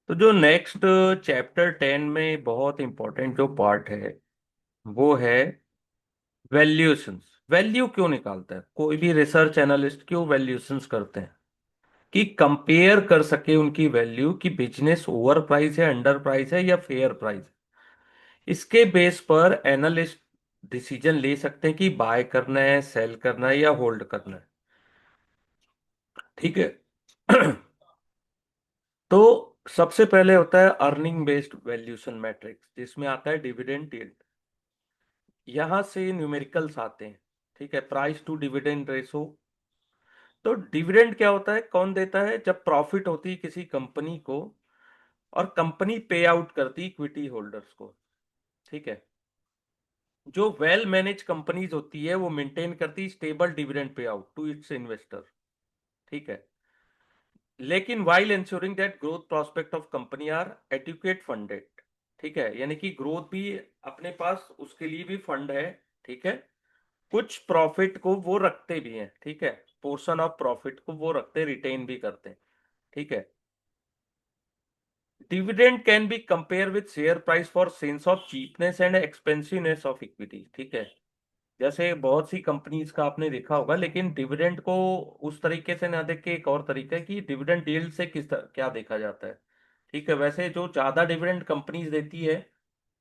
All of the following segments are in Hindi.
तो जो नेक्स्ट चैप्टर 10 में बहुत इंपॉर्टेंट जो पार्ट है वो है वैल्यूएशंस। वैल्यू क्यों निकालता है कोई भी रिसर्च एनालिस्ट, क्यों वैल्यूएशंस करते हैं? कि कंपेयर कर सके उनकी वैल्यू कि बिजनेस ओवर प्राइस है, अंडर प्राइस है या फेयर प्राइस है। इसके बेस पर एनालिस्ट डिसीजन ले सकते हैं कि बाय करना है, सेल करना है या होल्ड करना है। ठीक है। तो सबसे पहले होता है अर्निंग बेस्ड वैल्यूएशन मैट्रिक्स, जिसमें आता है डिविडेंड यील्ड। यहां से न्यूमेरिकल्स आते हैं। ठीक है, प्राइस टू डिविडेंड रेशो। तो डिविडेंड क्या होता है, कौन देता है? जब प्रॉफिट होती है किसी कंपनी को और कंपनी पे आउट करती इक्विटी होल्डर्स को। ठीक है। जो वेल मैनेज कंपनीज होती है वो मेंटेन करती stable dividend pay out to its investor. ठीक है। लेकिन while ensuring that growth prospect of company are adequate funded. ठीक है, यानी कि ग्रोथ भी अपने पास, उसके लिए भी फंड है। ठीक है। कुछ प्रॉफिट को वो रखते भी हैं। ठीक है। पोर्शन ऑफ प्रॉफिट को वो रखते, रिटेन भी करते हैं। ठीक है। Dividend can be compare with share price for sense of cheapness and expensiveness of equity. ठीक है। जैसे बहुत सी कंपनीज का आपने देखा होगा, लेकिन डिविडेंड को उस तरीके से ना देख के एक और तरीका है कि डिविडेंड यील्ड से क्या देखा जाता है। ठीक है। वैसे जो ज्यादा डिविडेंड कंपनीज देती है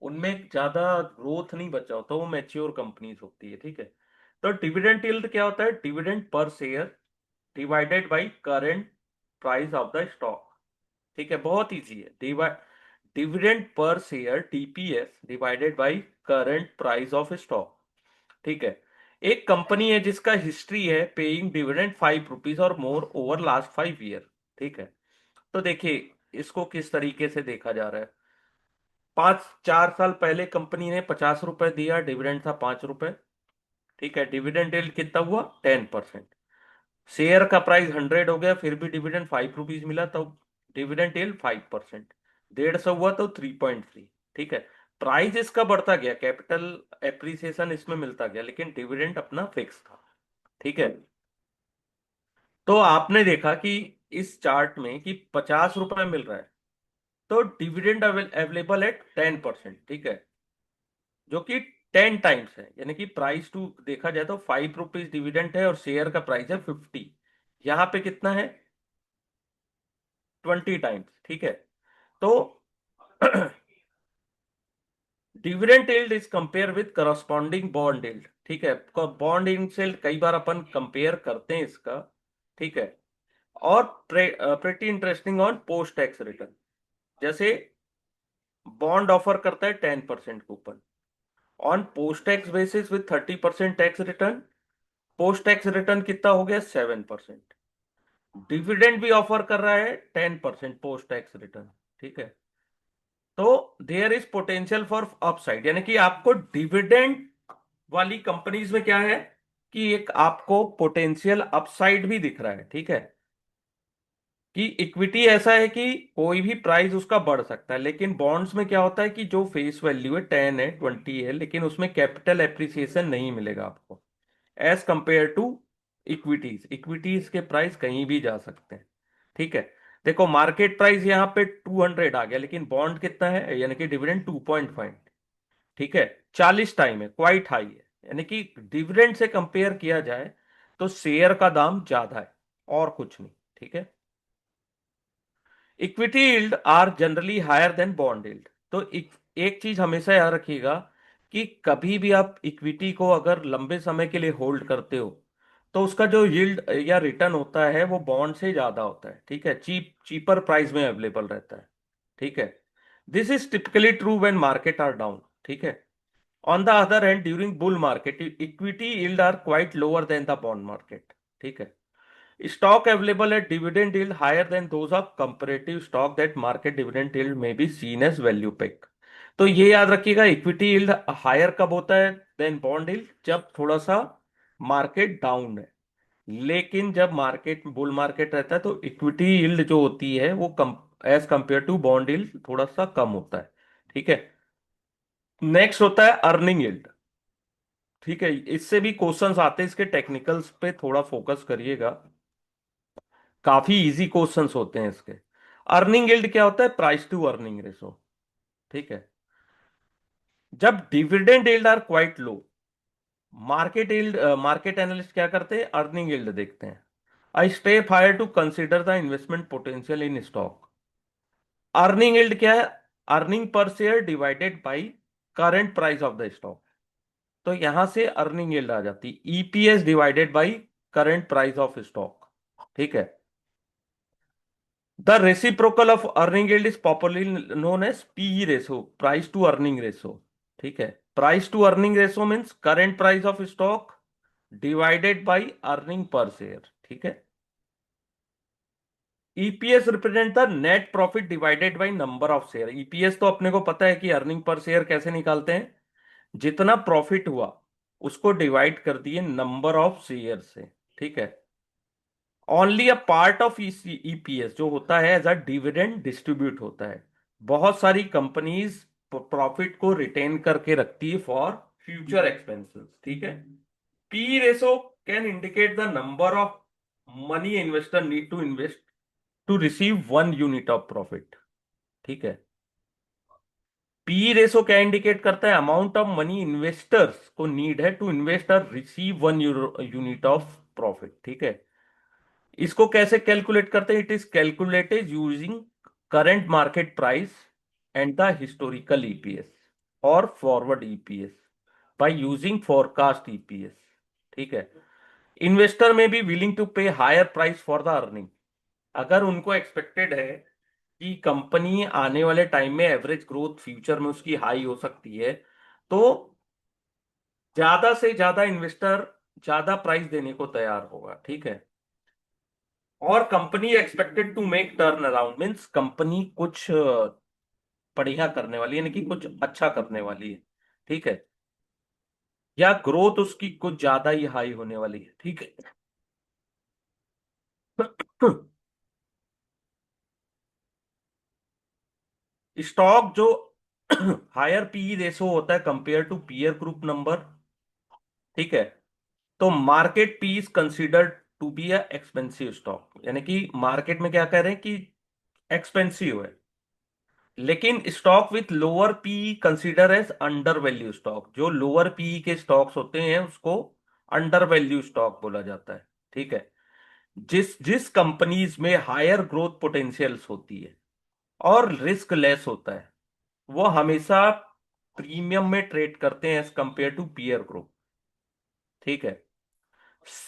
उनमें ज्यादा ग्रोथ नहीं बचा होता, वो मैच्योर कंपनीज होती है। ठीक है। तो डिविडेंड यील्ड क्या होता है? Dividend per share divided by current price of the stock. ठीक है, बहुत इजी है। Dividend per share DPS divided by current price of stock. ठीक है। एक कंपनी है जिसका हिस्ट्री है पेइंग डिविडेंड ₹5 और मोर ओवर लास्ट 5 ईयर। ठीक है। तो देखिए, इसको किस तरीके से देखा जा रहा है। 4 साल पहले कंपनी ने ₹50 दिया, डिविडेंड था ₹5। ठीक है। डिविडेंड यील्ड कितना हुआ? 10%। शेयर का प्राइस 100 हो गया, फिर भी डिविडेंड ₹5 मिला, तो डिविडेंड यील्ड 5%। 150 हुआ तो 3.3। ठीक है। प्राइस इसका बढ़ता गया, कैपिटल एप्रिसिएशन इसमें मिलता गया, लेकिन डिविडेंड अपना फिक्स था। ठीक है। तो आपने देखा कि इस चार्ट में कि ₹50 मिल रहा है, तो डिविडेंड अवेलेबल एट 10%। ठीक है। जो कि 10 टाइम्स है, यानी कि प्राइस टू देखा जाए तो ₹5 डिविडेंड है और शेयर का प्राइस है 50। यहां पे कितना है? 20 टाइम्स। ठीक है। तो dividend yield is compare with corresponding bond yield. ठीक है। बॉन्ड यील्ड से कई बार अपन कंपेयर करते हैं इसका। ठीक है। और pretty interesting on post tax return. जैसे बॉन्ड ऑफर करता है 10% coupon on post tax basis with 30% tax return. Post tax return कितना हो गया? 7%। डिविडेंड भी ऑफर कर रहा है 10% पोस्ट टैक्स रिटर्न। ठीक है। तो there is potential for upside, यानी कि आपको डिविडेंड वाली कंपनीज में क्या है कि एक आपको पोटेंशियल अपसाइड भी दिख रहा है। ठीक है। कि इक्विटी ऐसा है कि कोई भी प्राइस उसका बढ़ सकता है, लेकिन बॉन्ड्स में क्या होता है कि जो फेस वैल्यू है 10 है, 20 है, लेकिन उसमें कैपिटल एप्रिसिएशन नहीं मिलेगा आपको, as compare to equities. Equities के प्राइस कहीं भी जा सकते हैं। ठीक है। देखो, मार्केट प्राइस यहाँ पे 200 आ गया, लेकिन बॉन्ड कितना है, यानी कि डिविडेंड 2.5। ठीक है। 40 टाइम है, क्वाइट हाई है। यानी कि डिविडेंड से कंपेयर किया जाए तो शेयर का दाम ज्यादा है, और कुछ नहीं। ठीक है। Equity yield are generally higher than bond yield. तो एक चीज हमेशा याद रखिएगा कि कभी भी आप इक्विटी को अगर लंबे समय के लिए होल्ड करते हो तो उसका जो यील्ड या रिटर्न होता है वो बॉन्ड से ज्यादा होता है। ठीक है। चीपर प्राइस में अवेलेबल रहता है। ठीक है। This is typically true when market are down. ठीक है। On the other hand, during bull market equity yield are quite lower than the bond market. ठीक है। Stock available at dividend yield higher than those of comparative stock that market dividend yield may be seen as value pick। तो ये याद रखिएगा, इक्विटी यील्ड हायर कब होता है देन बॉन्ड यील्ड? जब थोड़ा सा मार्केट डाउन है। लेकिन जब मार्केट बुल मार्केट रहता है तो इक्विटी यील्ड जो होती है वो कम, as compare to bond yield थोड़ा सा कम होता है। ठीक है। नेक्स्ट होता है अर्निंग यील्ड। ठीक है। इससे भी क्वेश्चंस आते हैं, इसके टेक्निकल्स पे थोड़ा फोकस करिएगा, काफी इजी क्वेश्चंस होते हैं इसके। अर्निंग यील्ड क्या होता है? Price to earning ratio. ठीक है। जब dividend yield are quite low, market yield, market analyst क्या करते हैं? अर्निंग यील्ड देखते हैं। I step higher to consider the investment potential in stock. Earning yield क्या है? Earning per share divided by current price of the stock. तो यहां से अर्निंग यील्ड आ जाती है EPS divided by current price of stock. ठीक है। The reciprocal of earning yield is popularly known as PE ratio, price to earning ratio. ठीक है। Price to earning ratio means current price of stock divided by earning per share. ठीक है। EPS represent the net profit divided by number of share. EPS तो अपने को पता है कि अर्निंग पर शेयर कैसे निकालते हैं, जितना प्रॉफिट हुआ उसको डिवाइड कर दिए नंबर ऑफ शेयर से। ठीक है। Only a part of EPS जो होता है एज अ डिविडेंड डिस्ट्रीब्यूट होता है। बहुत सारी कंपनीज प्रॉफिट को रिटेन करके रखती है फॉर फ्यूचर एक्सपेंसेस। ठीक है। P ratio can indicate the number of money investor need to invest to receive 1 unit of profit. ठीक है। पी रेशो क्या इंडिकेट करता है? अमाउंट ऑफ मनी इन्वेस्टर्स को नीड है टू इन्वेस्ट और रिसीव 1 यूनिट ऑफ प्रॉफिट। ठीक है। इसको कैसे कैलकुलेट करते हैं? It is calculated using current market price and the historical EPS और forward EPS by using forecast EPS. ठीक है। Investor may be willing to pay higher price for the earning. अगर उनको एक्सपेक्टेड है कि कंपनी आने वाले टाइम में एवरेज ग्रोथ फ्यूचर में उसकी हाई हो सकती है, तो ज्यादा से ज्यादा इन्वेस्टर ज्यादा प्राइस देने को तैयार होगा। ठीक है। और company expected to make turn around means company कुछ बढ़िया करने वाली है, यानी कि कुछ अच्छा करने वाली है। ठीक है। या ग्रोथ उसकी कुछ ज्यादा ही हाई होने वाली है। ठीक है। स्टॉक जो हायर पीई रेशो होता है compare to peer group number. ठीक है। तो market P is considered to be a expensive stock, यानी कि मार्केट में क्या कह रहे हैं कि एक्सपेंसिव है। लेकिन stock with lower P consider as under value stock. जो लोअर पी के स्टॉक्स होते हैं उसको अंडर वैल्यू स्टॉक बोला जाता है। ठीक है। जिस जिस कंपनीज में हायर ग्रोथ पोटेंशियल्स होती है और रिस्क लेस होता है, वो हमेशा प्रीमियम में ट्रेड करते हैं as compare to peer group. ठीक है।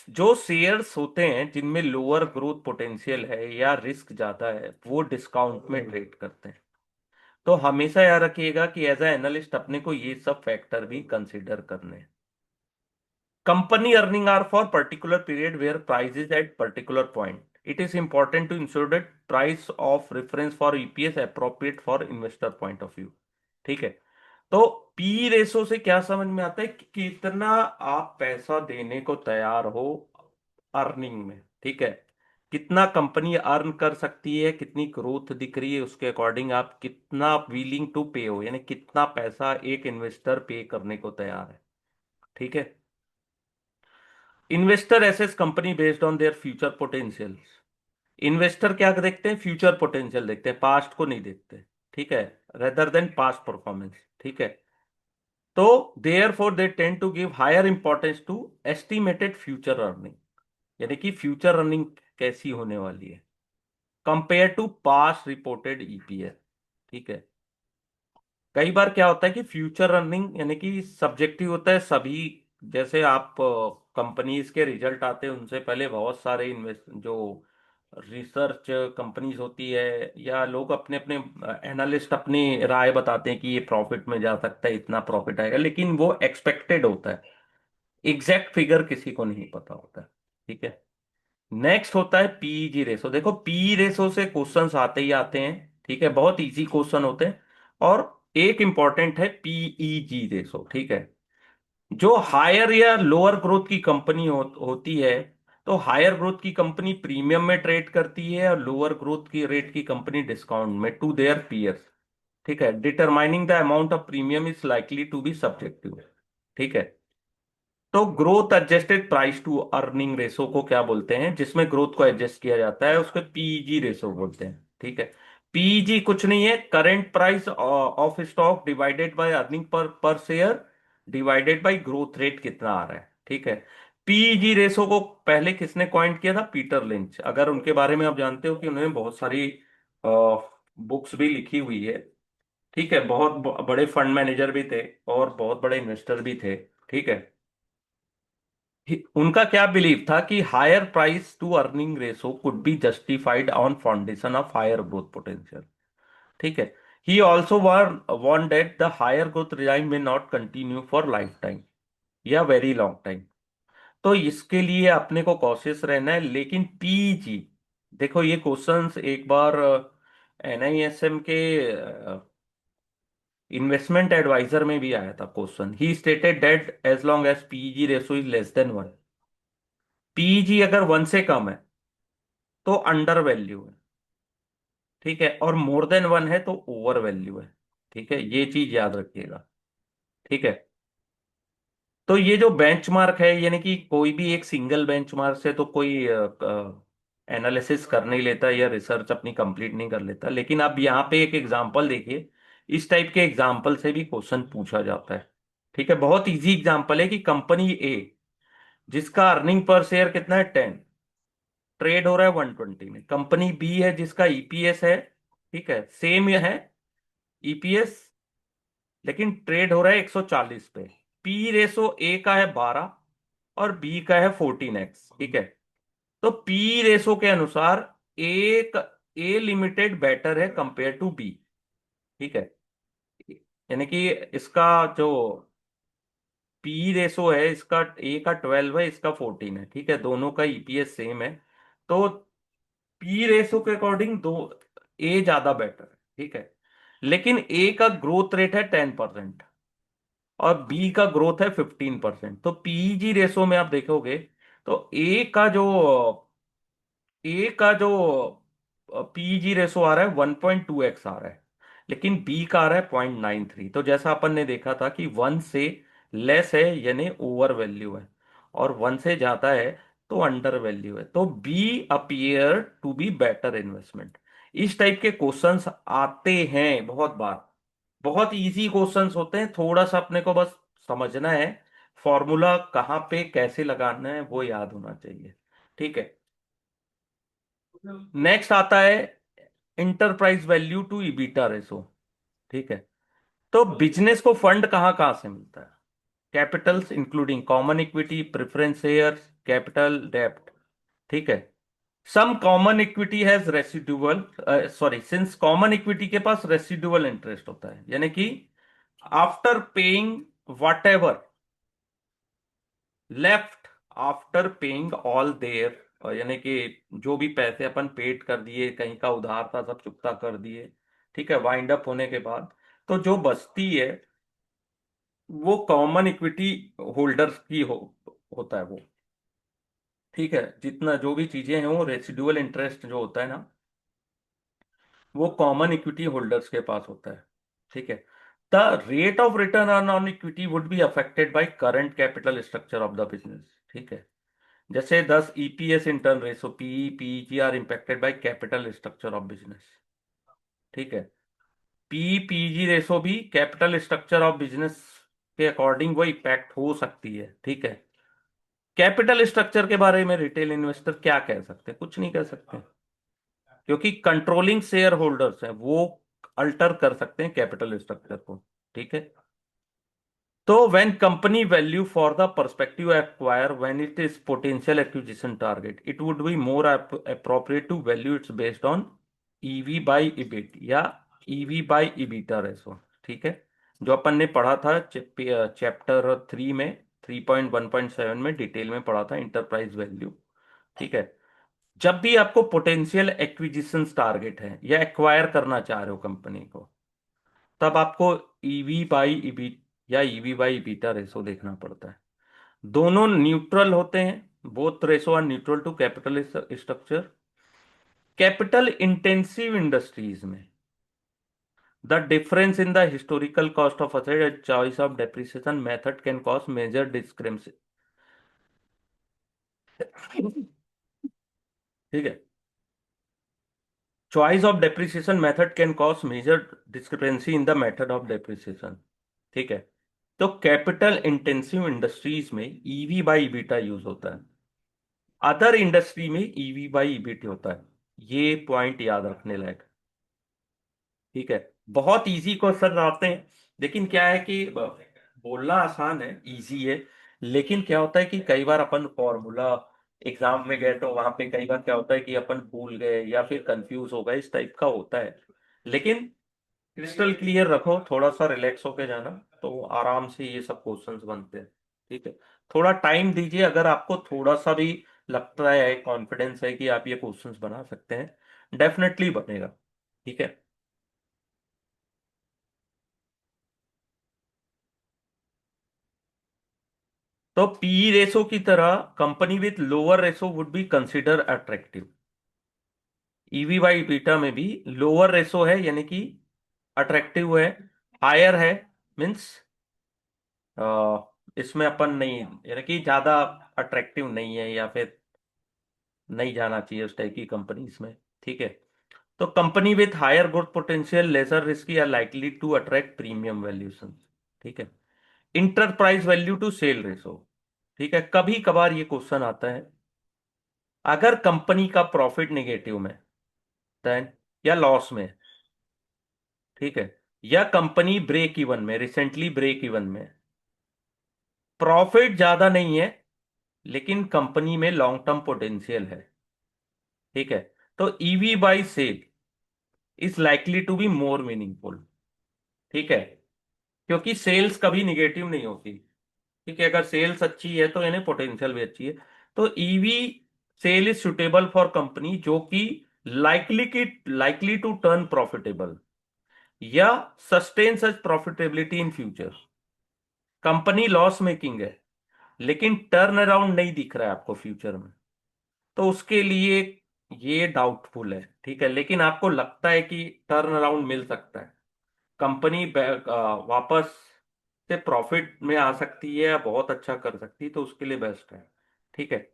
जो शेयर्स होते हैं जिनमें लोअर ग्रोथ पोटेंशियल है या रिस्क ज्यादा है, वो डिस्काउंट में ट्रेड करते हैं। तो हमेशा याद रखिएगा कि एज ए एनालिस्ट अपने को ये सब फैक्टर भी कंसीडर करने हैं। Company earning are for particular period where price is at particular point. It is important to ensure that price of reference for EPS appropriate for investor point of view. ठीक है। तो पी रेशो से क्या समझ में आता है कि कितना आप पैसा देने को तैयार हो अर्निंग में। ठीक है। कितना कंपनी अर्न कर सकती है, कितनी ग्रोथ दिख रही है, उसके अकॉर्डिंग आप कितना विलिंग टू पे हो, यानी कितना पैसा एक इन्वेस्टर पे करने को तैयार है। ठीक है। Investor assess company based on their future potential. Investor क्या देखते हैं? फ्यूचर पोटेंशियल देखते हैं, पास्ट को नहीं देखते। ठीक है। Rather than past performance. ठीक है। तो therefore they tend to give higher importance to estimated future earning, यानी कि फ्यूचर अर्निंग कैसी होने वाली है compare to past reported EPS. ठीक है। कई बार क्या होता है कि फ्यूचर अर्निंग यानी कि सब्जेक्टिव होता है सभी। जैसे आप कंपनीज के रिजल्ट आते हैं उनसे पहले बहुत सारे इन्वेस्ट जो रिसर्च कंपनीज होती है या लोग अपने अपने एनालिस्ट अपनी राय बताते हैं कि ये प्रॉफिट में जा सकता है, इतना प्रॉफिट आएगा, लेकिन वो एक्सपेक्टेड होता है। एग्जैक्ट फिगर किसी को नहीं पता होता है। ठीक है। नेक्स्ट होता है पीईजी रेशो। देखो पी रेशो से क्वेश्चंस आते ही आते हैं। ठीक है। बहुत इजी क्वेश्चन होते हैं। और एक इंपॉर्टेंट है पीईजी रेशो। ठीक है। जो हायर या लोअर ग्रोथ की कंपनी होती है, तो हायर ग्रोथ की कंपनी प्रीमियम में ट्रेड करती है और लोअर ग्रोथ की रेट की कंपनी डिस्काउंट में टू देयर पीयर्स। ठीक है। Determining the amount of premium is likely to be subjective. ठीक है। तो growth adjusted price to earning ratio को क्या बोलते हैं? जिसमें ग्रोथ को एडजस्ट किया जाता है उसको पीईजी रेशो बोलते हैं। ठीक है। पीईजी कुछ नहीं है, current price of stock divided by earning per per share divided by growth rate कितना आ रहा है, ठीक है। पीईजी रेशो को पहले किसने कॉइंट किया था? Peter lynch. अगर उनके बारे में आप जानते हो कि उन्होंने बहुत सारी बुक्स भी लिखी हुई है, ठीक है, बहुत बड़े फंड मैनेजर भी थे और बहुत बड़े इन्वेस्टर भी थे, ठीक है। उनका क्या बिलीव था कि higher price to earning ratio could be justified on foundation of higher growth potential, ठीक है। He also warn that the higher growth regime may not continue for life time या वेरी लॉन्ग टाइम। तो इसके लिए अपने को कॉशियस रहना है। लेकिन पीजी, देखो ये क्वेश्चंस एक बार एनआईएसएम के इन्वेस्टमेंट एडवाइजर में भी आया था question. He stated that as long as PEG ratio is less than one, PEG अगर वन से कम है तो अंडर वैल्यू है, ठीक है, और मोर देन वन है तो ओवर वैल्यू है, ठीक है, ये चीज याद रखिएगा, ठीक है। तो ये जो बेंचमार्क है, यानी कि कोई भी एक सिंगल बेंचमार्क से तो कोई एनालिसिस कर नहीं लेता या रिसर्च अपनी कंप्लीट नहीं कर लेता। लेकिन अब यहाँ पे एक एग्जांपल देखिए, इस टाइप के एग्जांपल से भी क्वेश्चन पूछा जाता है, ठीक है। बहुत इजी एग्जांपल है कि कंपनी ए जिसका अर्निंग पर शेयर कितना है 10, ट्रेड हो रहा है 120 में। कंपनी बी है जिसका ईपीएस है, ठीक है, सेम है ईपीएस, लेकिन ट्रेड हो रहा है 140 पे। पी रेशो ए का है 12 और बी का है 14x, ठीक है। तो पी रेशो के अनुसार एक ए लिमिटेड बेटर है कंपेयर टू बी, ठीक है। यानी कि इसका जो पी रेशो है, इसका ए का 12 है, इसका 14 है, ठीक है, दोनों का ईपीएस सेम है। तो पी रेशो के अकॉर्डिंग दो ए ज्यादा बेटर है, ठीक है। लेकिन ए का ग्रोथ रेट है 10% और बी का ग्रोथ है 15%। तो पीईजी रेशो में आप देखोगे तो ए का जो पीईजी रेशो आ रहा है 1.2x आ रहा है, लेकिन बी का आ रहा है 0.93। तो जैसा अपन ने देखा था कि वन से लेस है यानी ओवर वैल्यू है, और वन से ज्यादा है तो अंडर वैल्यू है। तो be appear to be better investment. इस टाइप के क्वेश्चंस आते हैं बहुत बार। बहुत इजी क्वेश्चंस होते हैं, थोड़ा सा अपने को बस समझना है, फॉर्मूला कहाँ पे कैसे लगाना है वो याद होना चाहिए, ठीक है। नेक्स्ट आता है enterprise value to EBITDA ratio, ठीक है। तो बिजनेस को फंड कहाँ कहाँ से मिलता है? Capitals including common equity, preference shares, capital, डेब्ट, ठीक है। Sum common equity has residual, sorry, since common equity के पास रेसिडुअल इंटरेस्ट होता है, यानी कि after paying whatever left, after paying all their, यानी कि जो भी पैसे अपन पेड कर दिए, कहीं का उधार था सब चुकता कर दिए, ठीक है, वाइंड अप होने के बाद तो जो बचती है वो कॉमन इक्विटी होल्डर्स की होता है वो, ठीक है। जितना जो भी चीजें हैं वो रेसिडुअल इंटरेस्ट जो होता है ना, वो कॉमन इक्विटी होल्डर्स के पास होता है, ठीक है। The rate of return on equity would be affected by current capital structure of the business, ठीक है। जैसे 10 EPS intern ratio PE PG are impacted by capital structure of business, ठीक है। पी पीजी रेशो भी कैपिटल स्ट्रक्चर ऑफ बिजनेस के अकॉर्डिंग वो इम्पैक्ट हो सकती है, ठीक है। कैपिटल स्ट्रक्चर के बारे में रिटेल इन्वेस्टर क्या कह सकते हैं? कुछ नहीं कह सकते, क्योंकि कंट्रोलिंग शेयर होल्डर्स हैं, वो अल्टर कर सकते हैं कैपिटल स्ट्रक्चर को, ठीक है। तो when company value for the perspective acquire when it is potential acquisition target it would be more appropriate to value its based on EV by EBIT या ईवी बाई इबिटा रेशो, ठीक है। जो अपन ने पढ़ा था चैप्टर 3 में, 3.1.7 में डिटेल में पढ़ा था इंटरप्राइज वैल्यू, ठीक है। जब भी आपको पोटेंशियल एक्विजिशन टारगेट है या एक्वायर करना चाह रहे हो कंपनी को, तब आपको ईवी बाई इबी या ईवी बाई इबीटा रेशो देखना पड़ता है। दोनों न्यूट्रल होते हैं, both ratio are neutral to capital structure. Capital intensive industries में the difference in the historical cost of asset and choice of depreciation method can cause major discrepancy, ठीक है। Choice of depreciation method can cause major discrepancy in the method of depreciation. ठीक है। तो कैपिटल इंटेंसिव इंडस्ट्रीज में ईवी बाई ईबिटा यूज होता है, अदर इंडस्ट्री में ईवी बाई ईबिट होता है। ये पॉइंट याद रखने लायक। ठीक है। बहुत इजी क्वेश्चन आते हैं, लेकिन क्या है कि बोलना आसान है, इजी है, लेकिन क्या होता है कि कई बार अपन फॉर्मूला एग्जाम में गए तो वहां पे कई बार क्या होता है कि अपन भूल गए या फिर कंफ्यूज हो गए, इस टाइप का होता है। लेकिन क्रिस्टल क्लियर रखो, थोड़ा सा रिलैक्स होके जाना, तो आराम से ये सब क्वेश्चंस बनते हैं। ठीक है। थोड़ा टाइम दीजिए, अगर आपको थोड़ा सा भी लगता है, कॉन्फिडेंस है कि आप ये क्वेश्चंस बना सकते हैं, डेफिनेटली बनेगा। ठीक है। तो पी रेशो की तरह company with lower ratio would be consider attractive. EV by beta में भी लोअर रेशो है यानी कि अट्रैक्टिव है, हायर है मीन्स इसमें अपन नहीं, यानी कि ज्यादा अट्रैक्टिव नहीं है या फिर नहीं जाना चाहिए उस टाइप की कंपनीज में। ठीक है। तो company with higher growth potential lesser risky are likely to attract premium valuation. ठीक है। Enterprise value to sale ratio. ठीक है, कभी कभार ये क्वेश्चन आता है, अगर कंपनी का प्रॉफिट नेगेटिव में, देन, या लॉस में, ठीक है, या कंपनी ब्रेक इवन में, रिसेंटली ब्रेक इवन में, प्रॉफिट ज्यादा नहीं है लेकिन कंपनी में लॉन्ग टर्म पोटेंशियल है। ठीक है। तो EV by sale is likely to be more meaningful. ठीक है। क्योंकि सेल्स कभी निगेटिव नहीं होती। ठीक है, अगर सेल्स अच्छी है तो यानी पोटेंशियल भी अच्छी है। तो EV sale is suitable for company जो कि लाइकली टू टर्न प्रॉफिटेबल या sustain such profitability in future. Company loss making है लेकिन टर्न अराउंड नहीं दिख रहा है आपको फ्यूचर में, तो उसके लिए ये डाउटफुल है। ठीक है, लेकिन आपको लगता है कि टर्न अराउंड मिल सकता है, कंपनी वापस से प्रॉफिट में आ सकती है या बहुत अच्छा कर सकती है, तो उसके लिए बेस्ट है। ठीक है।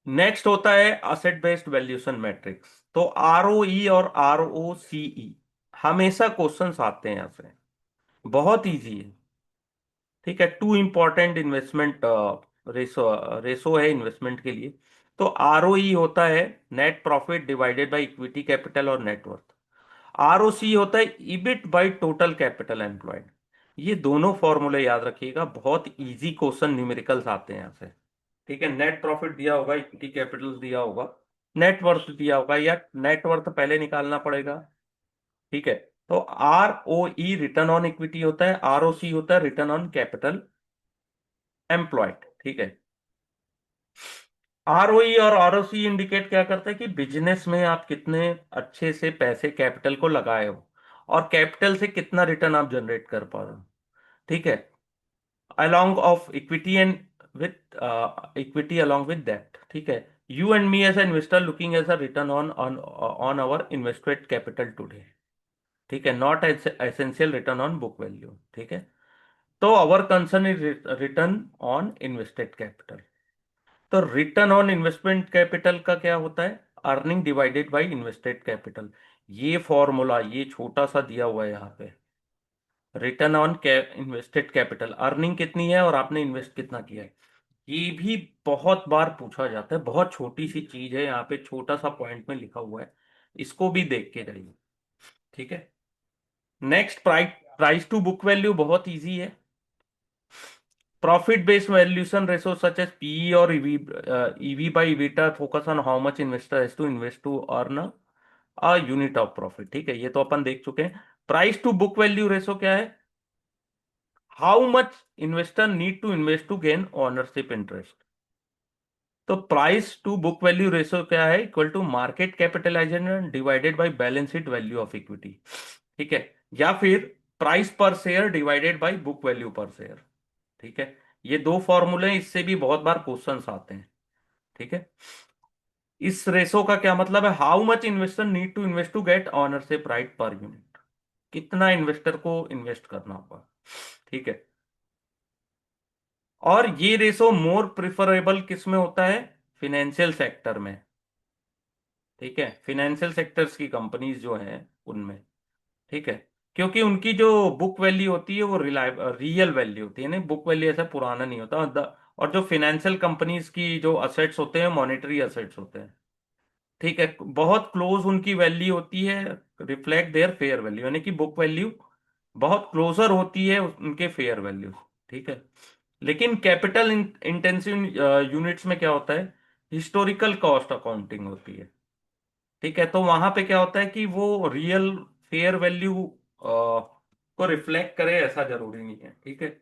नेक्स्ट होता है असेट बेस्ड वैल्यूएशन मैट्रिक्स। तो आरओई और आरओसीई हमेशा क्वेश्चंस आते हैं यहाँ से, बहुत इजी है। ठीक है। Two important investment ratio ratio है इन्वेस्टमेंट के लिए। तो आरओई होता है net profit divided by equity capital और नेटवर्थ। आरओसी होता है EBIT by total capital employed. ये दोनों फॉर्मूले याद रखिएगा, बहुत इजी क्वेश्चन न्यूमेरिकल्स आते हैं यहाँ से। ठीक है। नेट प्रॉफिट दिया होगा, इक्विटी कैपिटल दिया होगा, नेटवर्थ दिया होगा, या नेटवर्थ पहले निकालना पड़ेगा। ठीक है। तो R O E return on equity होता है, आर ओ सी होता है रिटर्न ऑन कैपिटल एम्प्लॉयड। ठीक है। आरओई और आरओसी इंडिकेट क्या करता है कि बिजनेस में आप कितने अच्छे से पैसे कैपिटल को लगाए हो और कैपिटल से कितना रिटर्न आप जनरेट कर पा रहे हो। ठीक है। along of equity and with equity along with that। ठीक है। you and me as an investor looking as a return on our invested capital today। ठीक है, not essential return on book value. ठीक है। तो our concern is return on invested capital. तो रिटर्न ऑन इन्वेस्टमेंट कैपिटल का क्या होता है, earning divided by invested capital. ये फॉर्मूला ये छोटा सा दिया हुआ है यहाँ पे, return on invested capital, earning कितनी है और आपने इन्वेस्ट कितना किया है। ये भी बहुत बार पूछा जाता है, बहुत छोटी सी चीज है, यहाँ पे छोटा सा पॉइंट में लिखा हुआ है, इसको भी देख के जाइए। ठीक है। Next price price to book value बहुत इजी है। Profit based valuation ratio such as PE और EV by EBITDA focus on how much investor has to invest to earn a unit of profit. ठीक है, ये तो अपन देख चुके हैं। Price to book value ratio क्या है, how much investor need to invest to gain ownership interest. तो price to book value ratio क्या है, equal to market capitalisation divided by balance sheet value of equity. ठीक है। या फिर price per share divided by book value per share. ठीक है। ये दो फॉर्मूले हैं, इससे भी बहुत बार क्वेश्चंस आते हैं। ठीक है। इस रेशो का क्या मतलब है, how much investor need to invest to get ownership right per unit. कितना इन्वेस्टर को इन्वेस्ट करना होगा। ठीक है। और ये रेशो मोर प्रिफरेबल किस में होता है, फिनेंशियल सेक्टर में। ठीक है, फाइनेंशियल सेक्टर्स की कंपनीज जो हैं उनमें। ठीक है, क्योंकि उनकी जो बुक वैल्यू होती है वो रियल वैल्यू होती है, नहीं बुक वैल्यू ऐसा पुराना नहीं होता। और जो फाइनेंशियल कंपनीज की जो असेट्स होते हैं मॉनेटरी असेट्स होते हैं। ठीक है, बहुत क्लोज उनकी वैल्यू होती है, रिफ्लेक्ट देयर फेयर वैल्यू, यानी कि बुक वैल्यू बहुत क्लोजर होती है उनके फेयर वैल्यू। ठीक है, लेकिन कैपिटल इंटेंसिव यूनिट्स में क्या होता है, हिस्टोरिकल कॉस्ट अकाउंटिंग होती है। ठीक है, तो वहां पे क्या होता है कि वो रियल फेयर वैल्यू को रिफ्लेक्ट करे ऐसा जरूरी नहीं है। ठीक है,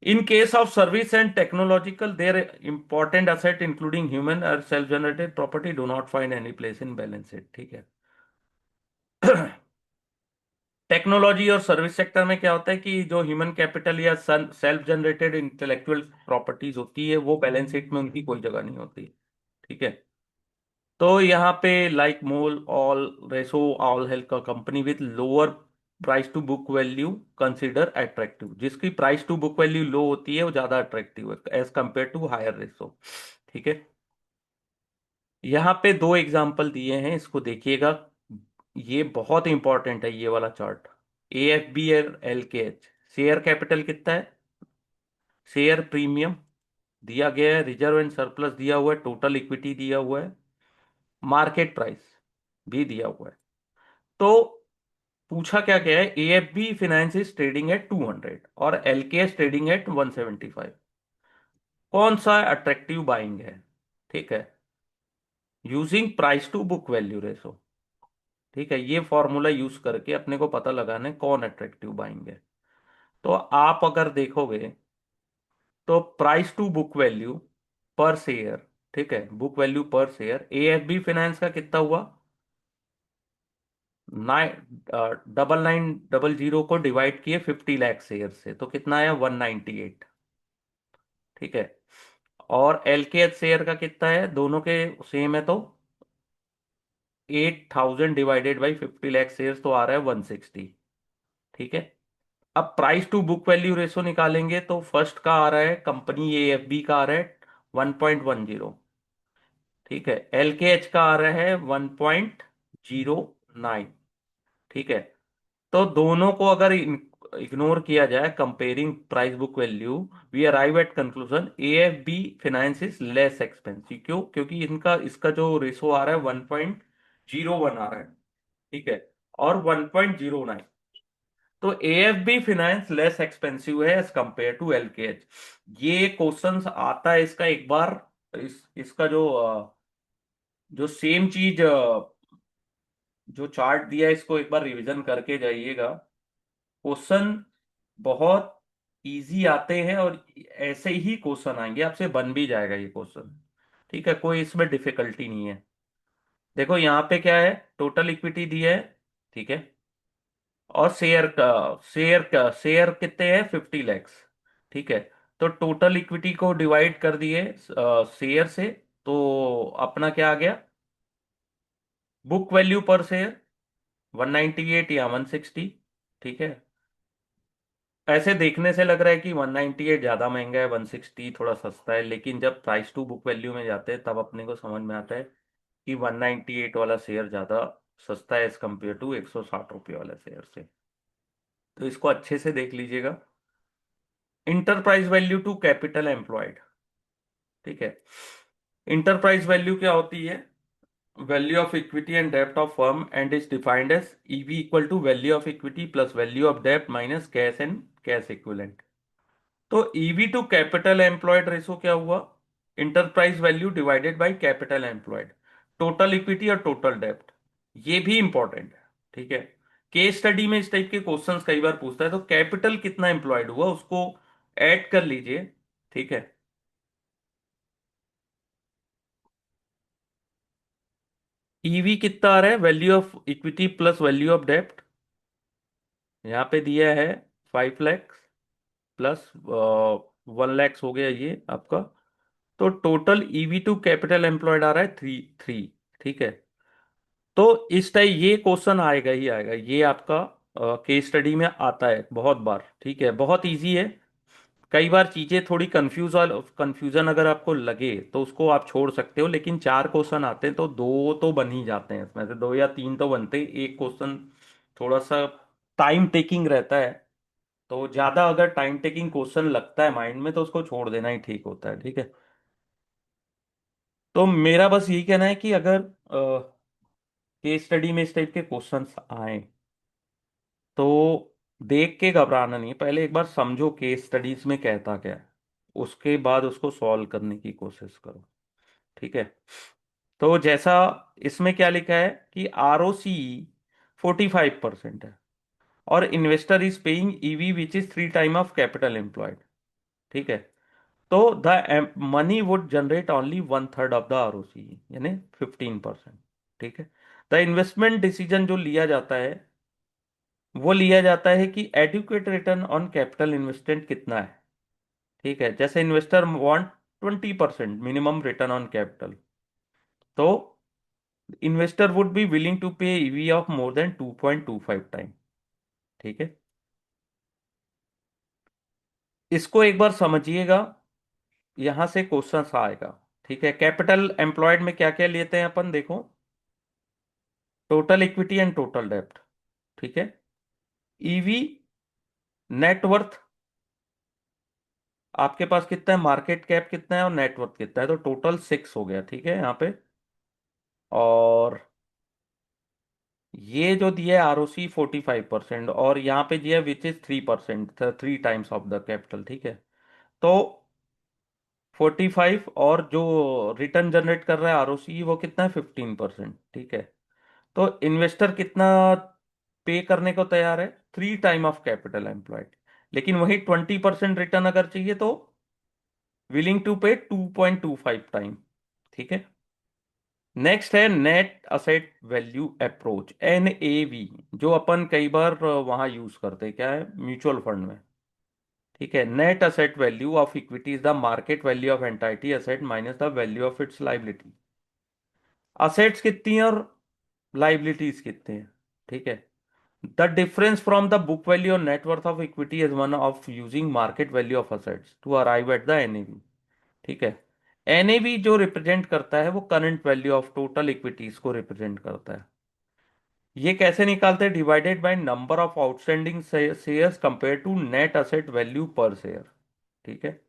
in case of service and technological their important asset including human और self generated property do not find any place in balance sheet. ठीक है। टेक्नोलॉजी और सर्विस सेक्टर में क्या होता है कि जो ह्यूमन कैपिटल या सेल्फ जनरेटेड इंटेलेक्चुअल प्रॉपर्टीज होती है वो बैलेंस शीट में उनकी कोई जगह नहीं होती। ठीक है, तो यहाँ पे like mole all ratio all health का company with lower price to book value consider attractive, जिसकी price to book value low होती है वो ज्यादा अट्रैक्टिव है as compare to higher ratio. ठीक है, यहाँ पे दो एग्जांपल दिए हैं, इसको देखिएगा। ये बहुत इंपॉर्टेंट है ये वाला चार्ट। ए एफ बी और L K H, share capital कितना है, शेयर प्रीमियम दिया गया है, रिजर्व एंड सरप्लस दिया हुआ है, टोटल इक्विटी दिया हुआ है, मार्केट प्राइस भी दिया हुआ है। तो पूछा क्या गया है, A F B finance is trading at 200 और एल के एस ट्रेडिंग एट 175, कौन सा अट्रैक्टिव बाइंग है। ठीक है, using price to book value ratio. ठीक है, ये फॉर्मूला यूज करके अपने को पता लगाना है कौन अट्रैक्टिव बाइंग है। तो आप अगर देखोगे तो price to book value per share, ठीक है, book value per share A F B finance का कितना हुआ, 9990 को डिवाइड किए 50 लाख शेयर से तो कितना आया 198। ठीक है, और एल के एच शेयर का कितना है, दोनों के सेम है तो 8000 डिवाइडेड बाई 50 लाख शेयर तो आ रहा है 160। ठीक है, अब price to book value ratio निकालेंगे तो फर्स्ट का आ रहा है कंपनी ए एफ बी का आ रहा है 1.10। ठीक है, एल के एच का आ रहा है 1.09। ठीक है, तो दोनों को अगर इग्नोर किया जाए comparing price book value, we arrive at conclusion A F B finance is less expensive. क्यों, क्योंकि इनका इसका जो रेशो आ रहा है 1.01 आ रहा है। ठीक है, और 1.09, तो A F B finance less expensive है as compare to L K H. ये क्वेश्चन आता है इसका एक बार, इसका जो सेम चीज जो चार्ट दिया है इसको एक बार रिवीजन करके जाइएगा। क्वेश्चन बहुत इजी आते हैं और ऐसे ही क्वेश्चन आएंगे, आपसे बन भी जाएगा ये क्वेश्चन। ठीक है, कोई इसमें डिफिकल्टी नहीं है। देखो यहाँ पे क्या है, टोटल इक्विटी दी है। ठीक है, और शेयर कितने हैं 50 लैक्स। ठीक है, तो टोटल इक्विटी को डिवाइड कर दिए शेयर से, तो अपना क्या आ गया, बुक वैल्यू पर शेयर 198 या 160। ठीक है, ऐसे देखने से लग रहा है कि 198 ज्यादा महंगा है, 160 थोड़ा सस्ता है, लेकिन जब प्राइस टू बुक वैल्यू में जाते हैं तब अपने को समझ में आता है कि 198 वाला शेयर ज्यादा सस्ता है एज कम्पेयर टू 160 रुपये वाला शेयर से। तो इसको अच्छे से देख लीजिएगा। Enterprise value to capital employed. ठीक है, इंटरप्राइज वैल्यू क्या होती है, वैल्यू ऑफ इक्विटी एंड डेब्ट of firm and is defined as EV equal to value of equity plus value of डेब्ट minus cash and cash equivalent. तो EV to capital employed ratio क्या हुआ, enterprise value divided by capital employed, total equity और टोटल डेब्ट। ये भी इंपॉर्टेंट है। ठीक है, केस स्टडी में इस टाइप के क्वेश्चंस कई बार पूछता है, तो कैपिटल कितना एम्प्लॉयड हुआ उसको ऐड कर लीजिए। ठीक है, ईवी कितना आ रहा है, value of equity plus value of डेब्ट, यहाँ पे दिया है 5 लैक्स प्लस 1 लैक्स हो गया ये आपका। तो total EV to capital employed आ रहा है 3 3। ठीक है, तो इस टाइप ये क्वेश्चन आएगा ही आएगा, ये आपका केस स्टडी में आता है बहुत बार। ठीक है, बहुत इजी है, कई बार चीजें थोड़ी कंफ्यूजन अगर आपको लगे तो उसको आप छोड़ सकते हो, लेकिन चार क्वेश्चन आते हैं तो दो तो बन ही जाते हैं, इसमें से दो या तीन तो बनते हैं। एक क्वेश्चन थोड़ा सा टाइम टेकिंग रहता है, तो ज्यादा अगर टाइम टेकिंग क्वेश्चन लगता है माइंड में तो उसको छोड़ देना ही ठीक होता है, ठीक है। तो मेरा बस यही कहना है कि अगर केस स्टडी में इस टाइप के क्वेश्चंस आए तो देख के घबराना नहीं, पहले एक बार समझो केस स्टडीज में कहता क्या है, उसके बाद उसको सॉल्व करने की कोशिश करो, ठीक है। तो जैसा इसमें क्या लिखा है कि ROC 45% है, और investor is paying EV which is 3 time of capital employed, ठीक है। तो the money would generate only 1/3 of the ROC, यानी 15%, ठीक है। द इन्वेस्टमेंट डिसीजन जो लिया जाता है वो लिया जाता है कि adequate return on capital investment कितना है, ठीक है। जैसे investor want 20% minimum return on capital, तो investor would be willing to pay EV of more than 2.25 time, ठीक है। इसको एक बार समझिएगा, यहां से क्वेश्चन आएगा, ठीक है। कैपिटल एम्प्लॉयड में क्या क्या लेते हैं अपन, देखो, टोटल इक्विटी एंड टोटल डेप्ट, ठीक है। EV, नेटवर्थ, आपके पास कितना है, मार्केट कैप कितना है और नेटवर्थ कितना है, तो टोटल 6 हो गया, ठीक है यहाँ पे। और ये जो दिया है ROC 45%, और यहाँ पे दिया है which is 3%, 3 times of the capital, ठीक है। तो 45 और जो रिटर्न जनरेट कर रहा है ROC वो कितना है, 15%, ठीक है। तो इन्वेस्टर कितना पे करने को तैयार है, 3 टाइम ऑफ कैपिटल एम्प्लॉयड, लेकिन वही 20% रिटर्न अगर चाहिए तो विलिंग टू पे 2.25 टाइम, ठीक है। नेक्स्ट है net asset value approach, NAV, जो अपन कई बार वहां यूज करते हैं, क्या है, म्यूचुअल फंड में, ठीक है। Net asset value of equity is the market value of entity asset minus the value of its liability. Assets कितनी है और लाइबिलिटीज कितनी है, ठीक है। The difference from the book value और net worth of equity is one of using market value of assets to arrive at the NAV, ठीक है। NAV जो रिप्रेजेंट करता है वो current value of total equities को रिप्रेजेंट करता है। ये कैसे निकालते हैं, divided by number of outstanding shares compare to net asset value per share, ठीक है।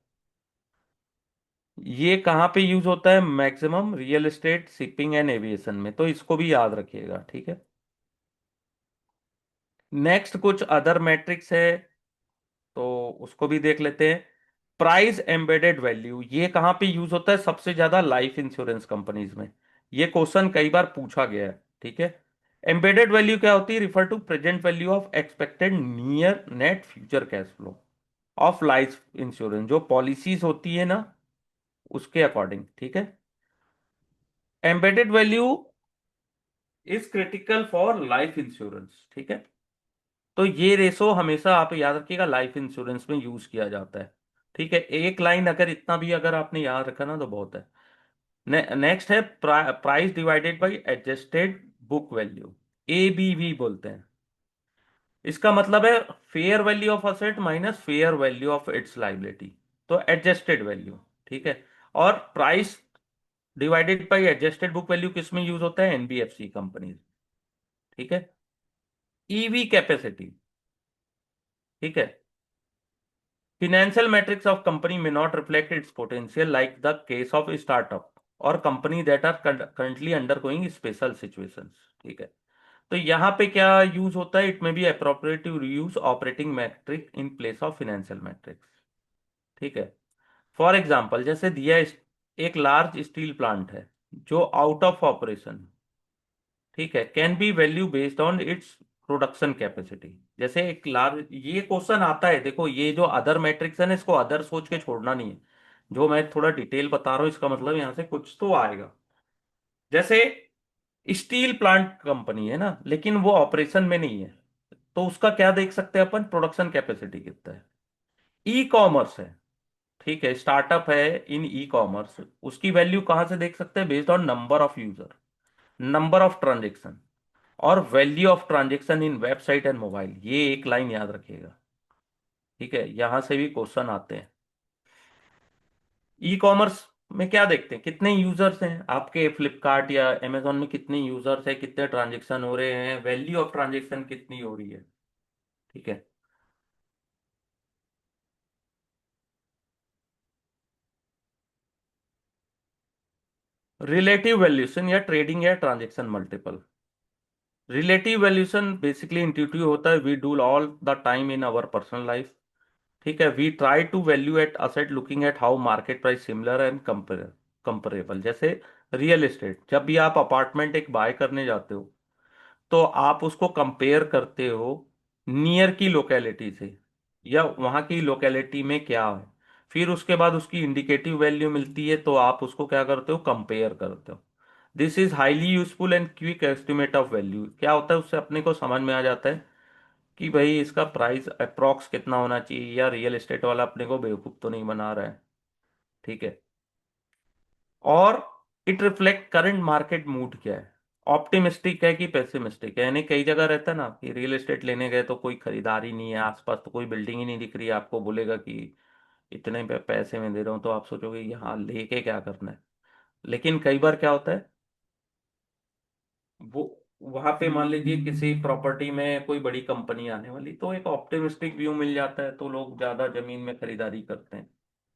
ये कहाँ पे यूज होता है, maximum real estate, shipping and aviation में, तो इसको भी याद रखिएगा, ठीक है। नेक्स्ट कुछ अदर मैट्रिक्स है, तो उसको भी देख लेते हैं। प्राइस एम्बेडेड वैल्यू, ये कहाँ पे यूज होता है, सबसे ज्यादा लाइफ इंश्योरेंस कंपनीज में। ये क्वेश्चन कई बार पूछा गया है, ठीक है। एम्बेडेड वैल्यू क्या होती है, refer to present value of expected near net future cash flow of life insurance, जो पॉलिसीज होती है ना उसके अकॉर्डिंग, ठीक है। Embedded value is critical for life insurance, ठीक है। तो ये रेशो हमेशा आप याद रखिएगा लाइफ इंश्योरेंस में यूज किया जाता है, ठीक है। एक लाइन अगर इतना भी अगर आपने याद रखा ना तो बहुत है। नेक्स्ट है price divided by adjusted book value, ABV बोलते हैं। इसका मतलब है fair value of asset minus fair value of its liability, तो एडजस्टेड वैल्यू, ठीक है। और price divided by adjusted book value किस में यूज होता है, NBFC कंपनी, ठीक है। EV कैपेसिटी, ठीक है। Financial metrics of company may not reflect its potential like the case of a startup or company that are currently undergoing special situations, ठीक है। तो यहाँ पे क्या यूज होता है, it may be appropriate to use operating metric in place of financial metrics, ठीक है। फॉर एग्जाम्पल जैसे दिया एक लार्ज स्टील प्लांट है जो आउट ऑफ ऑपरेशन, ठीक है, can be value based on its production capacity. जैसे एक लार्ज, ये क्वेश्चन आता है, देखो ये जो अदर मैट्रिक्स है ना इसको अदर सोच के छोड़ना नहीं है, जो मैं थोड़ा डिटेल बता रहा हूँ इसका मतलब यहां से कुछ तो आएगा। जैसे स्टील प्लांट कंपनी है ना लेकिन वो ऑपरेशन में नहीं है, तो उसका क्या देख सकते हैं अपन, प्रोडक्शन कैपेसिटी कितना है। ई कॉमर्स है, ठीक है, स्टार्टअप है इन ई कॉमर्स, उसकी वैल्यू कहां से देख सकते हैं, based on number of user, number of transaction, और value of transaction in website and mobile, ये एक लाइन याद रखिएगा, ठीक है। यहां से भी क्वेश्चन आते हैं। ई कॉमर्स में क्या देखते हैं, कितने यूजर्स हैं आपके फ्लिपकार्ट या अमेजोन में, कितने यूजर्स हैं, कितने ट्रांजेक्शन हो रहे हैं, वैल्यू ऑफ ट्रांजेक्शन कितनी हो रही है। ठीक है। रिलेटिव वैल्यूशन या ट्रेडिंग या transaction multiple. Relative valuation basically intuitive होता है, we do all the time in our personal life. ठीक है, we try to value at asset looking at how market price similar and comparable. जैसे रियल एस्टेट, जब भी आप अपार्टमेंट एक बाय करने जाते हो तो आप उसको कंपेयर करते हो नियर की लोकेलिटी से, या वहां की लोकेलिटी में क्या है, फिर उसके बाद उसकी इंडिकेटिव वैल्यू मिलती है तो आप उसको क्या करते हो, कंपेयर करते हो। This is highly useful and quick estimate of value. क्या होता है, उससे अपने को समझ में आ जाता है कि भाई इसका प्राइस अप्रॉक्स कितना होना चाहिए, या रियल एस्टेट वाला अपने को बेवकूफ तो नहीं बना रहा है। ठीक है। और it reflect current market mood क्या है, ऑप्टिमिस्टिक है कि पेसिमिस्टिक है। यानी कई जगह रहता है ना कि रियल एस्टेट लेने गए तो कोई खरीदारी नहीं है, आसपास तो कोई बिल्डिंग ही नहीं दिख रही है, आपको बोलेगा कि इतने पैसे में दे रहा हूँ, तो आप सोचोगे यहाँ लेके क्या करना है। लेकिन कई बार क्या होता है, वो वहां पे मान लीजिए किसी प्रॉपर्टी में कोई बड़ी कंपनी आने वाली, तो एक ऑप्टिमिस्टिक व्यू मिल जाता है, तो लोग ज्यादा जमीन में खरीदारी करते हैं।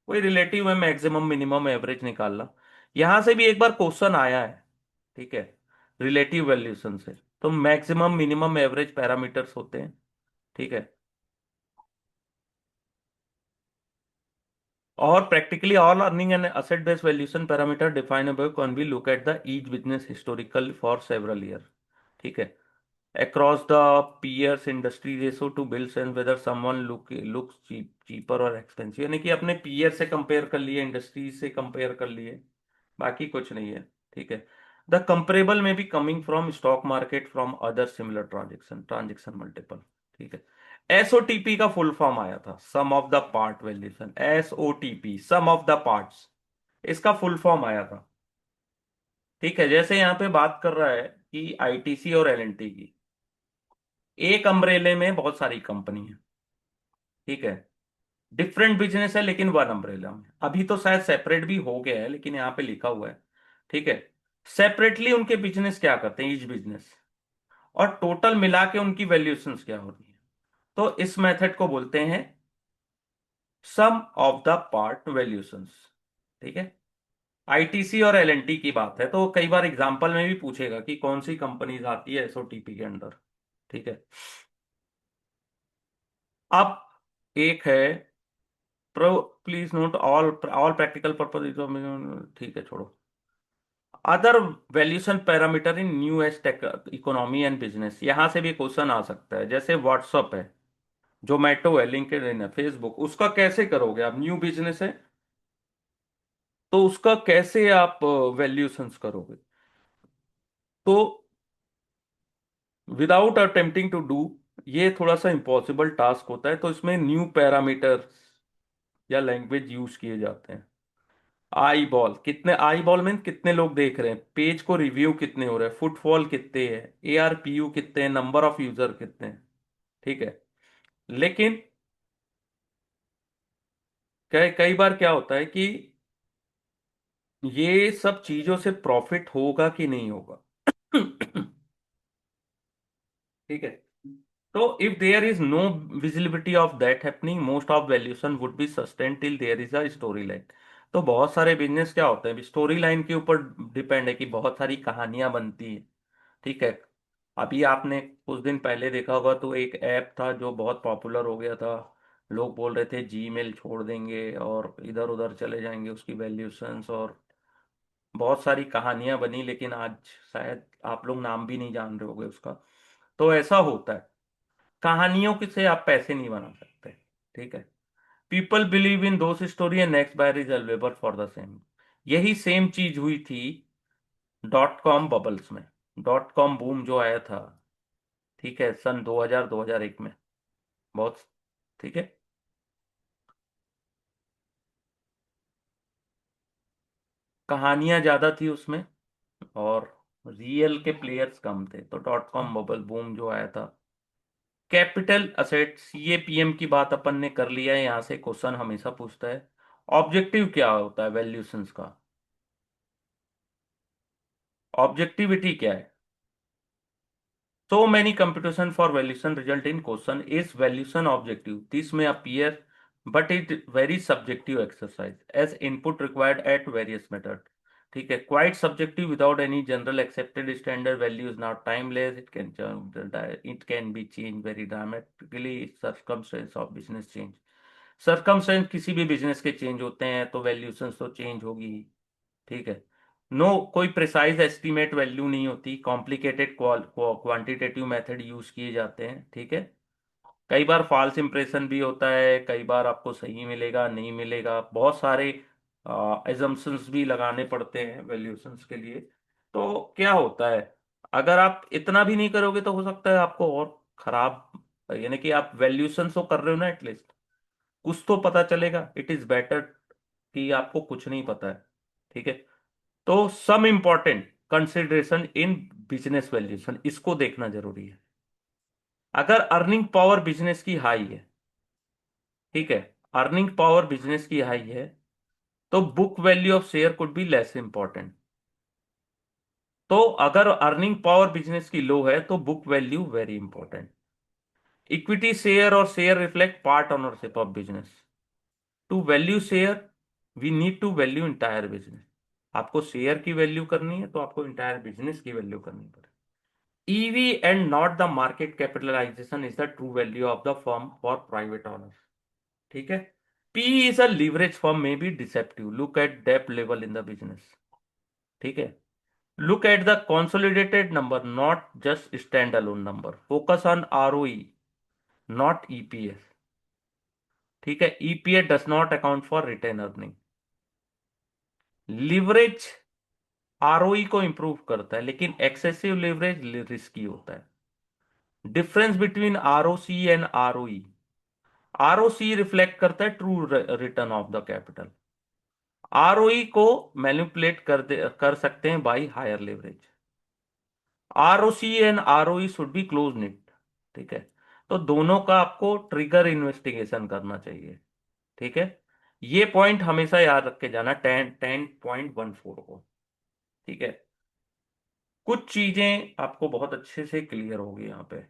कोई रिलेटिव है, मैक्सिमम मिनिमम एवरेज निकालना। यहां से भी एक बार क्वेश्चन आया है। ठीक है, रिलेटिव वैल्यूएशन से। तो मैक्सिमम मिनिमम एवरेज पैरामीटर्स होते हैं। ठीक है। और practically all earning and asset based valuation parameter defined above can be look at the each business historical for several years। ठीक है। Across the peers industry ratio to build sense whether someone looks cheaper or expensive। यानी कि अपने पीयर से कंपेयर कर लिए, इंडस्ट्री से कंपेयर कर लिए, बाकी कुछ नहीं है। ठीक है। द कंपेरेबल में be coming from stock market, from other similar transaction multiple. ठीक है। एसओटीपी का फुल फॉर्म आया था, sum of the part valuation, SOTP sum of the parts, इसका फुल फॉर्म आया था। ठीक है। जैसे यहाँ पे बात कर रहा है कि आईटीसी और एलएनटी की, एक अम्ब्रेले में बहुत सारी कंपनी है। ठीक है। डिफरेंट बिजनेस है लेकिन वन अम्ब्रेला में, अभी तो शायद सेपरेट भी हो गया है लेकिन यहाँ पे लिखा हुआ है। ठीक है। सेपरेटली उनके बिजनेस क्या करते हैं, ईच बिजनेस, और टोटल मिला के उनकी वैल्यूएशंस क्या हो रही है। तो इस मेथड को बोलते हैं सम ऑफ द पार्ट वैल्यूएशंस। ठीक है। आईटीसी और एलएनटी की बात है, तो कई बार एग्जांपल में भी पूछेगा कि कौन सी कंपनीज आती है एसओटीपी के अंदर। ठीक है। अब एक है pro, please note all all practical purpose. ठीक है, छोड़ो। Other valuation parameter in new age tech economy and business, यहां से भी क्वेश्चन आ सकता है। जैसे व्हाट्सअप है, जोमेटो है, लिंक्डइन है, फेसबुक, उसका कैसे करोगे आप, न्यू बिजनेस है तो उसका कैसे आप वैल्यूएशंस करोगे। तो विदाउट अटेम्प्टिंग टू डू, ये थोड़ा सा इम्पॉसिबल टास्क होता है, तो इसमें न्यू पैरामीटर्स या लैंग्वेज यूज किए जाते हैं। आई बॉल, कितने आई बॉल में कितने लोग देख रहे हैं, पेज को रिव्यू कितने हो रहे हैं, फुटफॉल कितने हैं, एआरपीयू कितने हैं, नंबर ऑफ यूजर कितने हैं। ठीक है। लेकिन कई बार क्या होता है कि ये सब चीजों से प्रॉफिट होगा कि नहीं होगा। ठीक है। तो if there is no visibility of that happening, most of valuation would be sustain till there is a story line. तो बहुत सारे बिजनेस क्या होते हैं, स्टोरी लाइन के ऊपर डिपेंड है कि बहुत सारी कहानियां बनती हैं। ठीक है। अभी आपने कुछ दिन पहले देखा होगा तो एक ऐप था जो बहुत पॉपुलर हो गया था, लोग बोल रहे थे जीमेल छोड़ देंगे और इधर उधर चले जाएंगे, उसकी वैल्यूएशंस और बहुत सारी कहानियां बनी, लेकिन आज शायद आप लोग नाम भी नहीं जान रहे होगे उसका। तो ऐसा होता है, कहानियों के से आप पैसे नहीं बना सकते। ठीक है। People believe in those story and next buyer is available for the same. यही सेम चीज हुई थी डॉट कॉम बबल्स में, डॉट कॉम बूम जो आया था। ठीक है, सन 2000 2001 में। बहुत। ठीक है। कहानियां ज्यादा थी उसमें, और रियल के प्लेयर्स कम थे, तो डॉट कॉम बबल बूम जो आया था। कैपिटल असेट, सीएपीएम की बात अपन ने कर लिया है, यहाँ से क्वेश्चन हमेशा पूछता है। ऑब्जेक्टिव क्या होता है वैल्यूएशंस का? ऑब्जेक्टिविटी क्या है? So many computation for valuation result in question is valuation objective. This may appear, but it very subjective exercise as input required at various method. ठीक है, quite subjective without any general accepted standard value is not timeless. It can be changed very dramatically. Circumstance of business change. Circumstance किसी भी बिजनेस के चेंज होते हैं तो वैल्यूएशन तो चेंज होगी ही। ठीक है। नो, कोई प्रिसाइज एस्टीमेट वैल्यू नहीं होती, कॉम्प्लिकेटेड क्वांटिटेटिव मेथड यूज किए जाते हैं। ठीक है। कई बार फॉल्स इंप्रेशन भी होता है, कई बार आपको सही मिलेगा नहीं मिलेगा, बहुत सारे एजम्पशंस भी लगाने पड़ते हैं वैल्यूएशंस के लिए। तो क्या होता है, अगर आप इतना भी नहीं करोगे तो हो सकता है आपको और खराब, यानी कि आप वैल्यूएशन तो कर रहे हो ना, एटलीस्ट कुछ तो पता चलेगा। इट इज बेटर कि आपको कुछ नहीं पता है। ठीक है। तो some important consideration in business valuation, इसको देखना जरूरी है। अगर अर्निंग पावर बिजनेस की हाई है, ठीक है, अर्निंग पावर बिजनेस की हाई है, तो book value of share could be less important. तो अगर अर्निंग पावर बिजनेस की लो है तो book value very important. Equity share और share reflect part ownership of business. To value share we need to value entire business. आपको शेयर की वैल्यू करनी है तो आपको इंटायर बिजनेस की वैल्यू करनी पड़ेगी। EV and not the market capitalization is the true value of the firm for private owners. ठीक है। PE is a leverage firm may be deceptive. Look at debt level in the business. ठीक है। Look at the consolidated number, not just standalone number. Focus on ROE, not EPS. ठीक है। EPS does not account for return earning. Leverage ROE को इंप्रूव करता है, लेकिन एक्सेसिव लेवरेज रिस्की होता है। Difference between ROC and ROE। ROC reflect करता है true return of the capital. ROE को मैनिपुलेट कर सकते हैं by higher leverage. ROC and ROE should be close knit. ठीक है। तो दोनों का आपको ट्रिगर इन्वेस्टिगेशन करना चाहिए। ठीक है। ये पॉइंट हमेशा याद रख के जाना, 10.14 को। ठीक है। कुछ चीजें आपको बहुत अच्छे से क्लियर होगी यहाँ पे।